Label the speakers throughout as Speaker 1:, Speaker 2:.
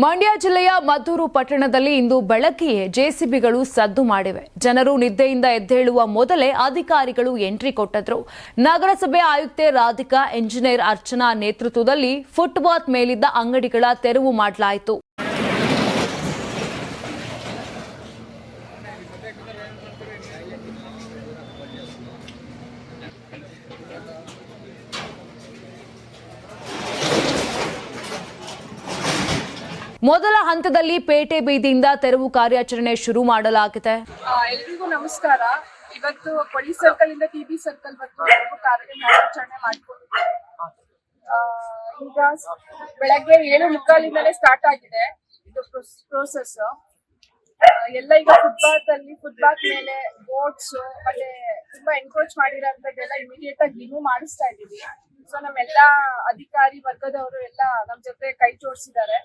Speaker 1: ಮಂಡ್ಯ ಜಿಲ್ಲೆಯ ಮದ್ದೂರು ಪಟ್ಟಣದಲ್ಲಿ ಇಂದು ಬೆಳಗ್ಗೆಯೇ ಜೆಸಿಬಿಗಳು ಸದ್ದು ಮಾಡಿವೆ. ಜನರು ನಿದ್ದೆಯಿಂದ ಎದ್ದೇಳುವ ಮೊದಲೇ ಅಧಿಕಾರಿಗಳು ಎಂಟ್ರಿ ಕೊಟ್ಟಿದ್ರು. ನಗರಸಭೆ ಆಯುಕ್ತೆ ರಾಧಿಕಾ, ಇಂಜಿನಿಯರ್ ಅರ್ಚನಾ ನೇತೃತ್ವದಲ್ಲಿ ಫುಟ್ಪಾತ್ ಮೇಲಿದ್ದ ಅಂಗಡಿಗಳ ತೆರವು ಮಾಡಲಾಯಿತು. ಮೊದಲ ಹಂತದಲ್ಲಿ ಪೇಟೆ ಬೀದಿಯಿಂದ ತೆರವು ಕಾರ್ಯಾಚರಣೆ ಶುರು ಮಾಡಲಾಗಿದೆ.
Speaker 2: ಎಲ್ರಿಗೂ ನಮಸ್ಕಾರ. ಇವತ್ತು ಪೊಲೀಸ್ ಸರ್ಕಲ್ ಇಂದ ಟಿಬಿ ಸರ್ಕಲ್ ತೆರವು ಕಾರ್ಯಾಚರಣೆ ಮಾಡಿಕೊಂಡಿದ್ದೇವೆ. ಈಗ ಬೆಳಗ್ಗೆ 7:45 ಸ್ಟಾರ್ಟ್ ಆಗಿದೆ ಇದು ಪ್ರೋಸೆಸ್. ಎಲ್ಲ ಈಗ ಫುಟ್ಪಾತ್ ಮೇಲೆ ಬೋಟ್ಸ್ ಮತ್ತೆ ತುಂಬಾ ಎನ್ಕ್ರೋಚ್ ಮಾಡಿರೋಂಥದ್ದೆಲ್ಲ ಇಮಿಡಿಯೇಟ್ ಆಗಿ ರಿಮೂವ್ ಮಾಡಿಸ್ತಾ ಇದೀವಿ. ಸೊ ನಮ್ಮೆಲ್ಲ ಅಧಿಕಾರಿ ವರ್ಗದವರು ಎಲ್ಲ ನಮ್ ಜೊತೆ ಕೈ ಜೋಡಿಸಿದ್ದಾರೆ,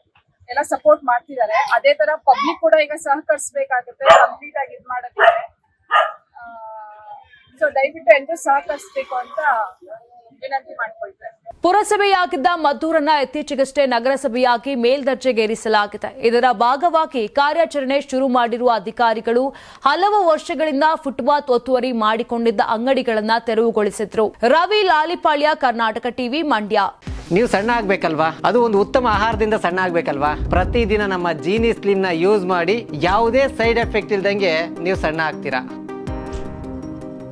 Speaker 2: ಎಲ್ಲ ಸಪೋರ್ಟ್ ಮಾಡ್ತಿದ್ದಾರೆ. ಅದೇ ತರ ಪಬ್ಲಿಕ್ ಕೂಡ ಈಗ ಸಹಕರಿಸಬೇಕಾಗುತ್ತೆ ಕಂಪ್ಲೀಟ್ ಆಗಿ ಇದು ಮಾಡೋದಕ್ಕೆ. ಸೊ ದಯವಿಟ್ಟು ಎಲ್ಲರೂ ಸಹಕರಿಸಬೇಕು ಅಂತ ವಿನಂತಿ ಮಾಡ್ಕೊಳ್ತೇನೆ.
Speaker 1: ಪುರಸಭೆಯಾಗಿದ್ದ ಮದ್ದೂರನ್ನ ಇತ್ತೀಚೆಗಷ್ಟೇ ನಗರಸಭೆಯಾಗಿ ಮೇಲ್ದರ್ಜೆಗೇರಿಸಲಾಗಿದೆ. ಇದರ ಭಾಗವಾಗಿ ಕಾರ್ಯಾಚರಣೆ ಶುರು ಮಾಡಿರುವ ಅಧಿಕಾರಿಗಳು ಹಲವು ವರ್ಷಗಳಿಂದ ಫುಟ್ಪಾತ್ ಒತ್ತುವರಿ ಮಾಡಿಕೊಂಡಿದ್ದ ಅಂಗಡಿಗಳನ್ನ ತೆರವುಗೊಳಿಸಿದ್ರು. ರವಿ ಲಾಲಿಪಾಳ್ಯ, ಕರ್ನಾಟಕ ಟಿವಿ, ಮಂಡ್ಯ.
Speaker 3: ನೀವು ಸಣ್ಣ ಆಗ್ಬೇಕಲ್ವಾ? ಅದು ಒಂದು ಉತ್ತಮ ಆಹಾರದಿಂದ ಸಣ್ಣ ಆಗ್ಬೇಕಲ್ವಾ? ಪ್ರತಿದಿನ ನಮ್ಮ ಜೀನಿ ಸ್ಲಿಮ್ ನ ಯೂಸ್ ಮಾಡಿ ಯಾವುದೇ ಸೈಡ್ ಎಫೆಕ್ಟ್ ಇಲ್ದಂಗೆ ನೀವು ಸಣ್ಣ ಆಗ್ತೀರಾ.